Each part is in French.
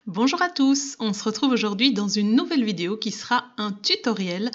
Bonjour à tous, on se retrouve aujourd'hui dans une nouvelle vidéo qui sera un tutoriel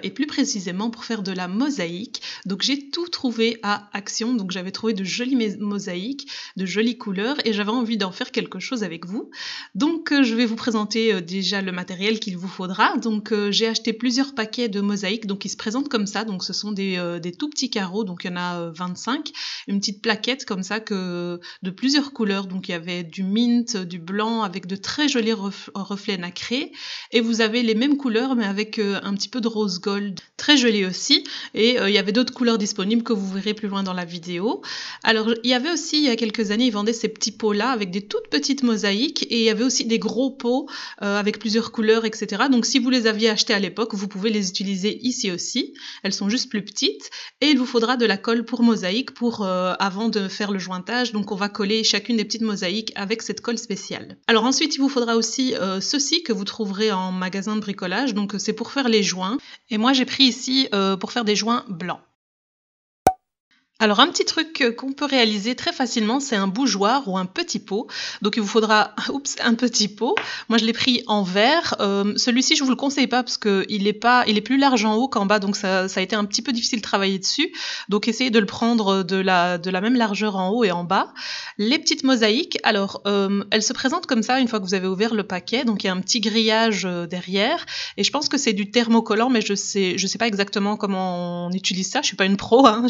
et plus précisément pour faire de la mosaïque. Donc j'ai tout trouvé à Action, donc j'avais trouvé de jolies mosaïques, de jolies couleurs et j'avais envie d'en faire quelque chose avec vous. Donc je vais vous présenter déjà le matériel qu'il vous faudra. Donc j'ai acheté plusieurs paquets de mosaïques, donc ils se présentent comme ça, donc ce sont des tout petits carreaux, donc il y en a 25, une petite plaquette comme ça de plusieurs couleurs, donc il y avait du mint, du blanc avec de très jolis reflets nacrés et vous avez les mêmes couleurs mais avec un petit peu de rose gold, très joli aussi, et il y avait d'autres couleurs disponibles que vous verrez plus loin dans la vidéo. Alors il y avait aussi, il y a quelques années, ils vendaient ces petits pots là avec des toutes petites mosaïques et il y avait aussi des gros pots avec plusieurs couleurs, etc. Donc si vous les aviez achetés à l'époque, vous pouvez les utiliser ici aussi. Elles sont juste plus petites et il vous faudra de la colle pour mosaïque avant de faire le jointage. Donc on va coller chacune des petites mosaïques avec cette colle spéciale. Alors ensuite il vous faudra aussi ceci que vous trouverez en magasin de bricolage, donc c'est pour faire les joints et moi j'ai pris ici pour faire des joints blancs. Alors un petit truc qu'on peut réaliser très facilement, c'est un bougeoir ou un petit pot. Donc il vous faudra un petit pot. Moi je l'ai pris en verre. Celui-ci je vous le conseille pas parce que il est plus large en haut qu'en bas, donc ça a été un petit peu difficile de travailler dessus. Donc essayez de le prendre de la même largeur en haut et en bas. Les petites mosaïques, alors elles se présentent comme ça une fois que vous avez ouvert le paquet. Donc il y a un petit grillage derrière et je pense que c'est du thermocollant, mais je sais pas exactement comment on utilise ça. Je suis pas une pro, hein.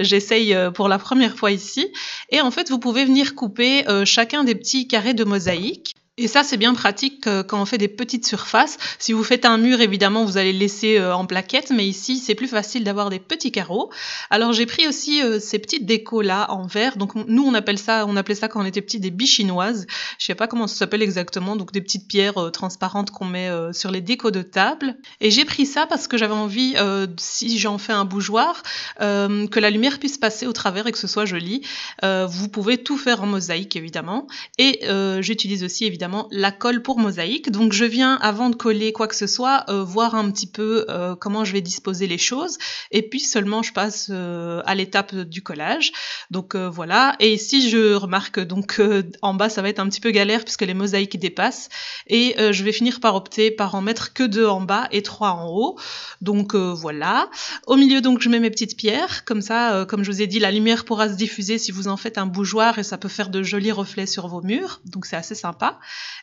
J'essaye pour la première fois ici. Et en fait, vous pouvez venir couper chacun des petits carrés de mosaïque. Et ça, c'est bien pratique quand on fait des petites surfaces. Si vous faites un mur, évidemment, vous allez le laisser en plaquette, mais ici, c'est plus facile d'avoir des petits carreaux. Alors, j'ai pris aussi ces petites décos-là en verre. Donc, nous, on appelait ça quand on était petits des billes chinoises. Je sais pas comment ça s'appelle exactement. Donc, des petites pierres transparentes qu'on met sur les décos de table. Et j'ai pris ça parce que j'avais envie, si j'en fais un bougeoir, que la lumière puisse passer au travers et que ce soit joli. Vous pouvez tout faire en mosaïque, évidemment. Et j'utilise aussi, évidemment, la colle pour mosaïque. Donc je viens, avant de coller quoi que ce soit, voir un petit peu comment je vais disposer les choses et puis seulement je passe à l'étape du collage. Donc voilà, et ici je remarque donc en bas ça va être un petit peu galère puisque les mosaïques dépassent et je vais finir par opter par en mettre que 2 en bas et 3 en haut. Donc voilà. Au milieu donc je mets mes petites pierres, comme ça, comme je vous ai dit, la lumière pourra se diffuser si vous en faites un bougeoir et ça peut faire de jolis reflets sur vos murs, donc c'est assez sympa.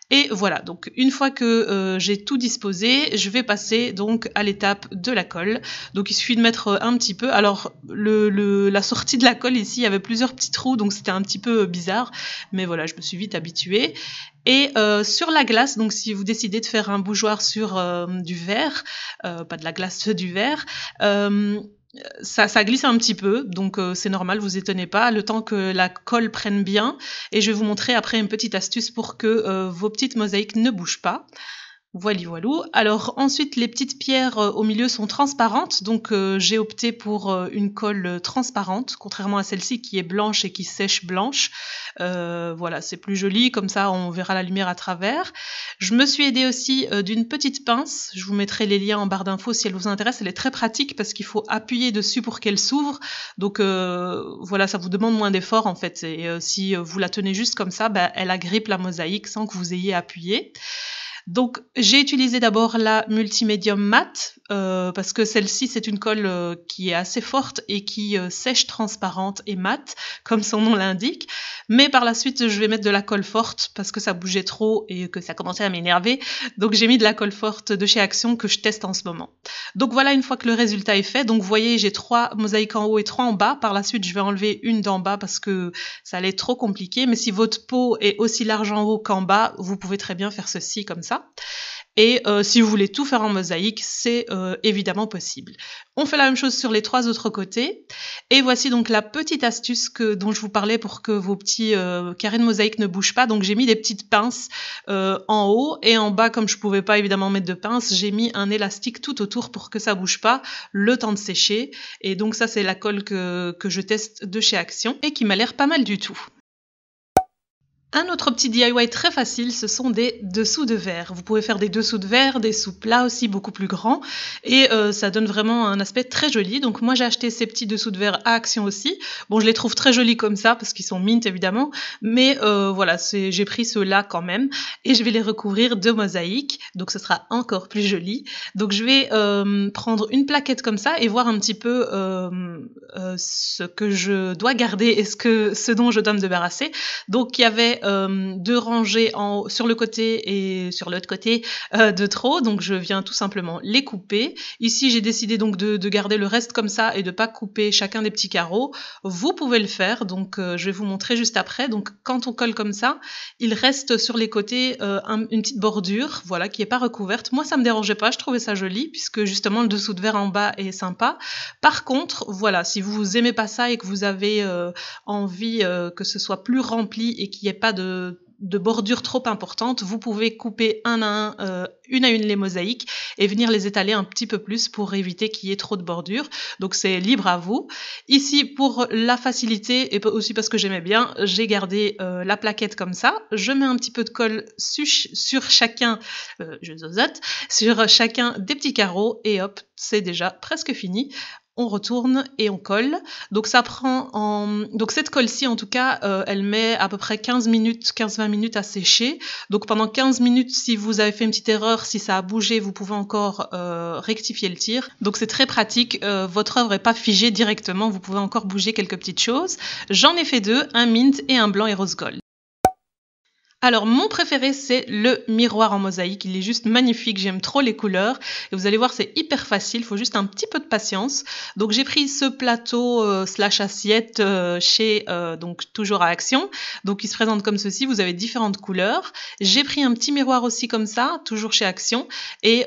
Et voilà, donc une fois que j'ai tout disposé, je vais passer donc à l'étape de la colle. Donc il suffit de mettre un petit peu. Alors la sortie de la colle ici, il y avait plusieurs petits trous, donc c'était un petit peu bizarre, mais voilà, je me suis vite habituée. Et sur la glace, donc si vous décidez de faire un bougeoir sur du verre, pas de la glace, du verre, ça glisse un petit peu, donc c'est normal, vous étonnez pas, le temps que la colle prenne bien. Et je vais vous montrer après une petite astuce pour que vos petites mosaïques ne bougent pas. Voilà, voilou. Alors ensuite, les petites pierres au milieu sont transparentes, donc j'ai opté pour une colle transparente, contrairement à celle-ci qui est blanche et qui sèche blanche. Voilà, c'est plus joli, comme ça on verra la lumière à travers. Je me suis aidée aussi d'une petite pince, je vous mettrai les liens en barre d'infos si elle vous intéresse, elle est très pratique parce qu'il faut appuyer dessus pour qu'elle s'ouvre, donc voilà, ça vous demande moins d'effort en fait, et si vous la tenez juste comme ça, elle agrippe la mosaïque sans que vous ayez appuyé. Donc j'ai utilisé d'abord la Multimédium Matte parce que celle-ci c'est une colle qui est assez forte et qui sèche transparente et mate comme son nom l'indique, mais par la suite je vais mettre de la colle forte parce que ça bougeait trop et que ça commençait à m'énerver, donc j'ai mis de la colle forte de chez Action que je teste en ce moment. Donc voilà, une fois que le résultat est fait, donc vous voyez j'ai 3 mosaïques en haut et 3 en bas. Par la suite je vais enlever une d'en bas parce que ça allait être trop compliqué, mais si votre pot est aussi large en haut qu'en bas, vous pouvez très bien faire ceci comme ça. Et si vous voulez tout faire en mosaïque, c'est évidemment possible. On fait la même chose sur les 3 autres côtés. Et voici donc la petite astuce dont je vous parlais pour que vos petits carrés de mosaïque ne bougent pas. Donc j'ai mis des petites pinces en haut et en bas, comme je ne pouvais pas évidemment mettre de pince, j'ai mis un élastique tout autour pour que ça ne bouge pas le temps de sécher. Et donc ça c'est la colle que je teste de chez Action et qui m'a l'air pas mal du tout. Un autre petit DIY très facile, ce sont des dessous de verre. Vous pouvez faire des dessous de verre, des sous plats aussi beaucoup plus grands et ça donne vraiment un aspect très joli. Donc moi j'ai acheté ces petits dessous de verre à Action aussi. Bon, je les trouve très jolis comme ça parce qu'ils sont mint évidemment, mais voilà, j'ai pris ceux-là quand même et je vais les recouvrir de mosaïque, donc ce sera encore plus joli. Donc je vais prendre une plaquette comme ça et voir un petit peu ce que je dois garder et ce dont je dois me débarrasser. Donc il y avait deux rangées sur le côté et sur l'autre côté de trop, donc je viens tout simplement les couper. Ici j'ai décidé donc de garder le reste comme ça et de pas couper chacun des petits carreaux. Vous pouvez le faire, donc je vais vous montrer juste après. Donc quand on colle comme ça, il reste sur les côtés une petite bordure, voilà, qui est pas recouverte. Moi ça me dérangeait pas, je trouvais ça joli puisque justement le dessous de verre en bas est sympa. Par contre, voilà, si vous aimez pas ça et que vous avez envie que ce soit plus rempli et qu'il n'y ait pas de bordure trop importante, vous pouvez couper une à une les mosaïques et venir les étaler un petit peu plus pour éviter qu'il y ait trop de bordure. Donc c'est libre à vous. Ici, pour la facilité et aussi parce que j'aimais bien, j'ai gardé la plaquette comme ça. Je mets un petit peu de colle sur chacun, je zozote, sur chacun des petits carreaux et hop, c'est déjà presque fini. On retourne et on colle. Donc ça prend donc cette colle-ci en tout cas, elle met à peu près 15-20 minutes à sécher. Donc pendant 15 minutes, si vous avez fait une petite erreur, si ça a bougé, vous pouvez encore rectifier le tir. Donc c'est très pratique, votre œuvre n'est pas figée directement, vous pouvez encore bouger quelques petites choses. J'en ai fait deux, un mint et un blanc et rose gold. Alors mon préféré c'est le miroir en mosaïque, il est juste magnifique, j'aime trop les couleurs et vous allez voir c'est hyper facile, il faut juste un petit peu de patience. Donc j'ai pris ce plateau slash assiette chez donc toujours à Action, donc il se présente comme ceci, vous avez différentes couleurs. J'ai pris un petit miroir aussi comme ça, toujours chez Action et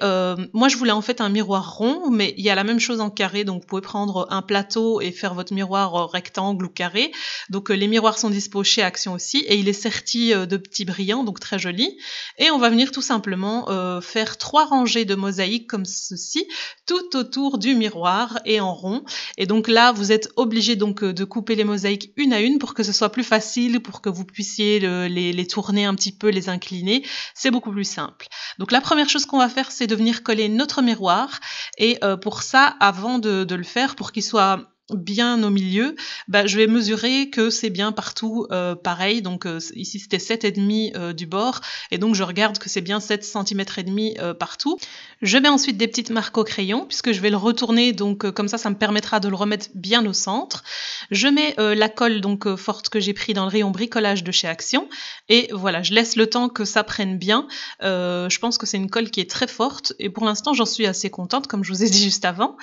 moi je voulais en fait un miroir rond mais il y a la même chose en carré, donc vous pouvez prendre un plateau et faire votre miroir rectangle ou carré. Donc les miroirs sont dispo chez Action aussi et il est serti de petits brillant, donc très joli. Et on va venir tout simplement faire 3 rangées de mosaïques comme ceci, tout autour du miroir et en rond. Et donc là, vous êtes obligé donc de couper les mosaïques une à une pour que ce soit plus facile, pour que vous puissiez les tourner un petit peu, les incliner. C'est beaucoup plus simple. Donc la première chose qu'on va faire, c'est de venir coller notre miroir. Et pour ça, avant de le faire, pour qu'il soit bien au milieu, je vais mesurer que c'est bien partout pareil. Donc ici c'était 7,5 du bord et donc je regarde que c'est bien 7,5 cm partout. Je mets ensuite des petites marques au crayon puisque je vais le retourner, donc comme ça me permettra de le remettre bien au centre. Je mets la colle donc forte que j'ai pris dans le rayon bricolage de chez Action et voilà, je laisse le temps que ça prenne bien. Je pense que c'est une colle qui est très forte et pour l'instant j'en suis assez contente comme je vous ai dit juste avant.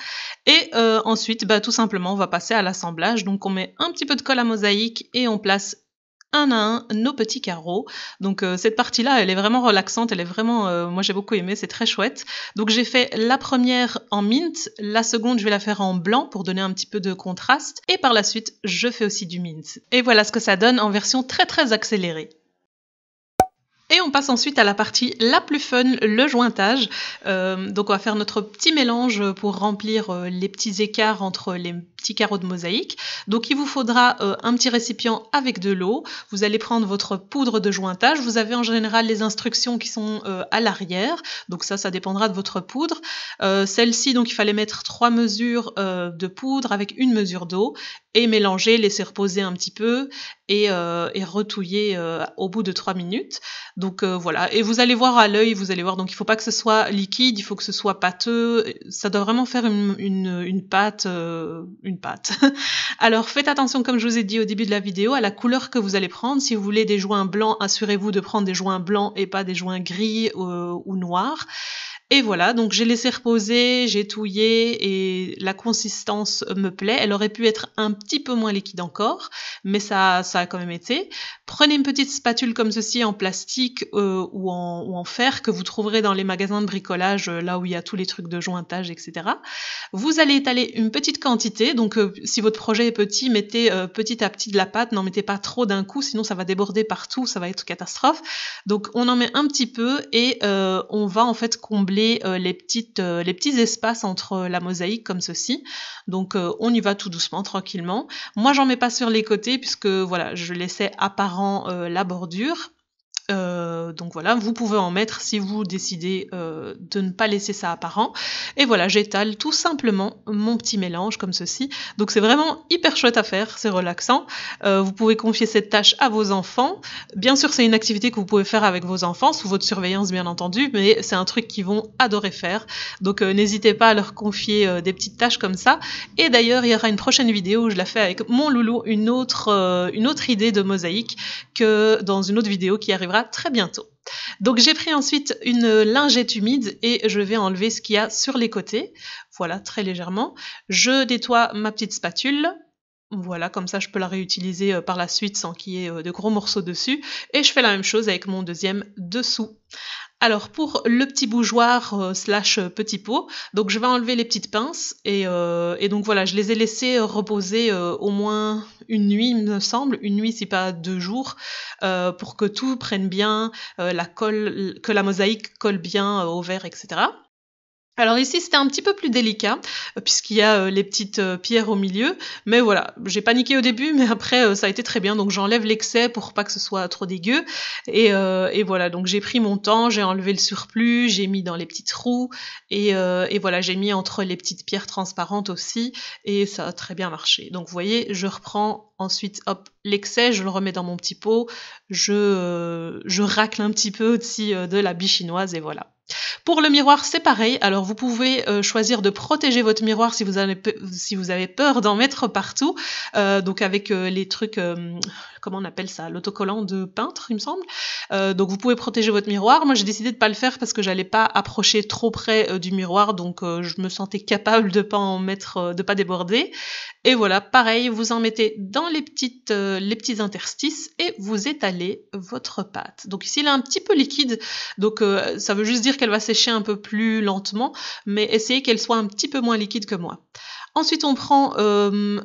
Et ensuite tout simplement on va passer à l'assemblage. Donc on met un petit peu de colle à mosaïque et on place un à un nos petits carreaux. Donc cette partie-là, elle est vraiment relaxante, elle est vraiment, moi j'ai beaucoup aimé, c'est très chouette. Donc j'ai fait la première en mint, la seconde je vais la faire en blanc pour donner un petit peu de contraste et par la suite je fais aussi du mint. Et voilà ce que ça donne en version très très accélérée. Et on passe ensuite à la partie la plus fun, le jointage. Donc on va faire notre petit mélange pour remplir les petits écarts entre les petits carreaux de mosaïque. Donc il vous faudra un petit récipient avec de l'eau. Vous allez prendre votre poudre de jointage. Vous avez en général les instructions qui sont à l'arrière. Donc ça dépendra de votre poudre. Celle-ci, donc il fallait mettre 3 mesures de poudre avec 1 mesure d'eau et mélanger, laisser reposer un petit peu et retouiller au bout de 3 minutes. Donc voilà, et vous allez voir à l'œil, vous allez voir, donc il ne faut pas que ce soit liquide, il faut que ce soit pâteux, ça doit vraiment faire une pâte. Alors faites attention, comme je vous ai dit au début de la vidéo, à la couleur que vous allez prendre. Si vous voulez des joints blancs, assurez-vous de prendre des joints blancs et pas des joints gris ou noirs. Et voilà, donc j'ai laissé reposer, j'ai touillé et la consistance me plaît. Elle aurait pu être un petit peu moins liquide encore, mais ça a quand même été. Prenez une petite spatule comme ceci en plastique ou en fer que vous trouverez dans les magasins de bricolage, là où il y a tous les trucs de jointage, etc. Vous allez étaler une petite quantité, donc si votre projet est petit, mettez petit à petit de la pâte, n'en mettez pas trop d'un coup, sinon ça va déborder partout, ça va être catastrophe. Donc on en met un petit peu et on va en fait combler combler les petits espaces entre la mosaïque comme ceci. Donc on y va tout doucement, tranquillement. Moi j'en mets pas sur les côtés puisque voilà, je laissais apparent la bordure. Donc voilà, vous pouvez en mettre si vous décidez de ne pas laisser ça apparent. Et voilà, j'étale tout simplement mon petit mélange comme ceci. Donc c'est vraiment hyper chouette à faire, c'est relaxant. Vous pouvez confier cette tâche à vos enfants. Bien sûr, c'est une activité que vous pouvez faire avec vos enfants, sous votre surveillance bien entendu, mais c'est un truc qu'ils vont adorer faire. Donc n'hésitez pas à leur confier des petites tâches comme ça. Et d'ailleurs, il y aura une prochaine vidéo où je la fais avec mon loulou, une autre idée de mosaïque que dans une autre vidéo qui arrivera très bientôt. Donc j'ai pris ensuite une lingette humide et je vais enlever ce qu'il y a sur les côtés. Voilà, très légèrement. Je nettoie ma petite spatule. Voilà, comme ça je peux la réutiliser par la suite sans qu'il y ait de gros morceaux dessus. Et je fais la même chose avec mon deuxième dessous. Alors pour le petit bougeoir slash petit pot, donc je vais enlever les petites pinces et donc voilà, je les ai laissées reposer au moins une nuit, il me semble, une nuit si pas 2 jours, pour que tout prenne bien, que la mosaïque colle bien au verre, etc. Alors ici c'était un petit peu plus délicat puisqu'il y a les petites pierres au milieu, mais voilà, j'ai paniqué au début mais après ça a été très bien, donc j'enlève l'excès pour pas que ce soit trop dégueu et voilà, donc j'ai pris mon temps, j'ai enlevé le surplus, j'ai mis dans les petits trous et voilà, j'ai mis entre les petites pierres transparentes aussi et ça a très bien marché. Donc vous voyez, je reprends ensuite hop l'excès, je le remets dans mon petit pot, je racle un petit peu aussi de la bille chinoise et voilà. Pour le miroir, c'est pareil. Alors, vous pouvez choisir de protéger votre miroir si vous avez peur d'en mettre partout. Donc, avec les trucs, comment on appelle ça, l'autocollant de peintre, il me semble. Donc, vous pouvez protéger votre miroir. Moi, j'ai décidé de pas le faire parce que j'allais pas approcher trop près du miroir. Donc, je me sentais capable de pas en mettre, de pas déborder. Et voilà, pareil, vous en mettez dans les petits interstices et vous étalez votre pâte. Donc ici, elle est un petit peu liquide, donc ça veut juste dire qu'elle va sécher un peu plus lentement, mais essayez qu'elle soit un petit peu moins liquide que moi. Ensuite, on prend une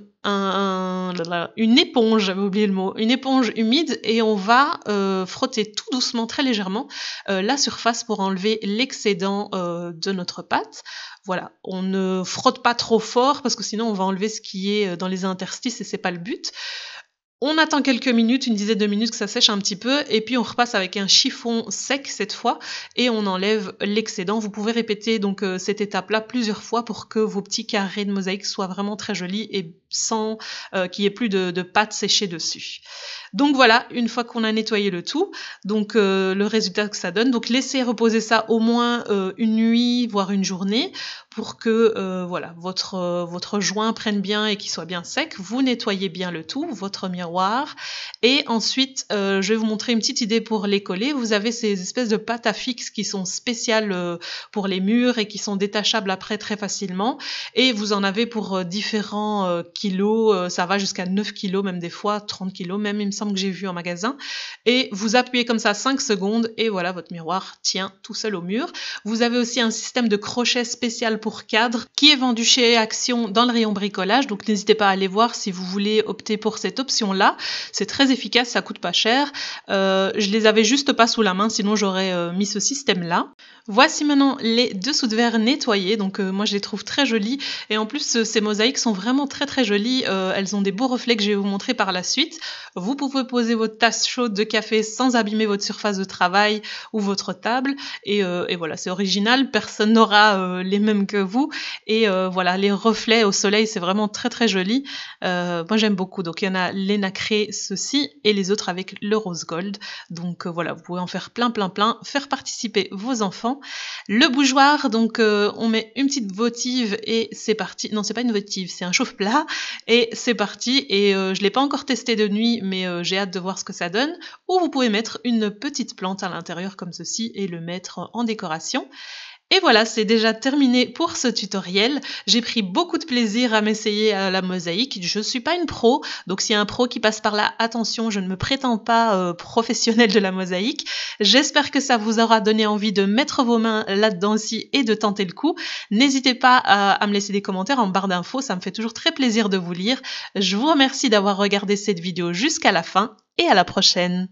éponge, j'avais oublié le mot, une éponge humide et on va frotter tout doucement, très légèrement, la surface pour enlever l'excédent de notre pâte. Voilà, on ne frotte pas trop fort parce que sinon on va enlever ce qui est dans les interstices et c'est pas le but. On attend quelques minutes, une dizaine de minutes que ça sèche un petit peu et puis on repasse avec un chiffon sec cette fois et on enlève l'excédent. Vous pouvez répéter donc cette étape-là plusieurs fois pour que vos petits carrés de mosaïque soient vraiment très jolis et sans qu'il y ait plus de pâte séchée dessus. Donc voilà, une fois qu'on a nettoyé le tout, donc le résultat que ça donne, donc laissez reposer ça au moins une nuit, voire une journée, pour que voilà, votre joint prenne bien et qu'il soit bien sec. Vous nettoyez bien le tout, votre miroir, et ensuite je vais vous montrer une petite idée pour les coller. Vous avez ces espèces de pâtes à fixe qui sont spéciales pour les murs et qui sont détachables après très facilement, et vous en avez pour différents kilos, ça va jusqu'à 9 kilos même des fois, 30 kilos même il me semble que j'ai vu en magasin, et vous appuyez comme ça 5 secondes et voilà, votre miroir tient tout seul au mur. Vous avez aussi un système de crochet spécial pour cadre qui est vendu chez Action dans le rayon bricolage, donc n'hésitez pas à aller voir si vous voulez opter pour cette option là, c'est très efficace, ça coûte pas cher. Je les avais juste pas sous la main, sinon j'aurais mis ce système là. Voici maintenant les dessous de verre nettoyés, donc moi je les trouve très jolis et en plus ces mosaïques sont vraiment très très jolies, elles ont des beaux reflets que je vais vous montrer par la suite. Vous pouvez poser votre tasse chaude de café sans abîmer votre surface de travail ou votre table et voilà, c'est original, personne n'aura les mêmes que vous et voilà, les reflets au soleil c'est vraiment très très joli. Moi j'aime beaucoup, donc il y en a les nacrés ceux-ci et les autres avec le rose gold, donc voilà, vous pouvez en faire plein, faire participer vos enfants. Le bougeoir, donc on met une petite votive et c'est parti. Non, c'est pas une votive, c'est un chauffe-plat et c'est parti. Et je l'ai pas encore testé de nuit, mais j'ai hâte de voir ce que ça donne. Ou vous pouvez mettre une petite plante à l'intérieur comme ceci et le mettre en décoration. Et voilà, c'est déjà terminé pour ce tutoriel. J'ai pris beaucoup de plaisir à m'essayer à la mosaïque. Je suis pas une pro, donc s'il y a un pro qui passe par là, attention, je ne me prétends pas professionnelle de la mosaïque. J'espère que ça vous aura donné envie de mettre vos mains là-dedans aussi et de tenter le coup. N'hésitez pas à me laisser des commentaires en barre d'infos, ça me fait toujours très plaisir de vous lire. Je vous remercie d'avoir regardé cette vidéo jusqu'à la fin et à la prochaine.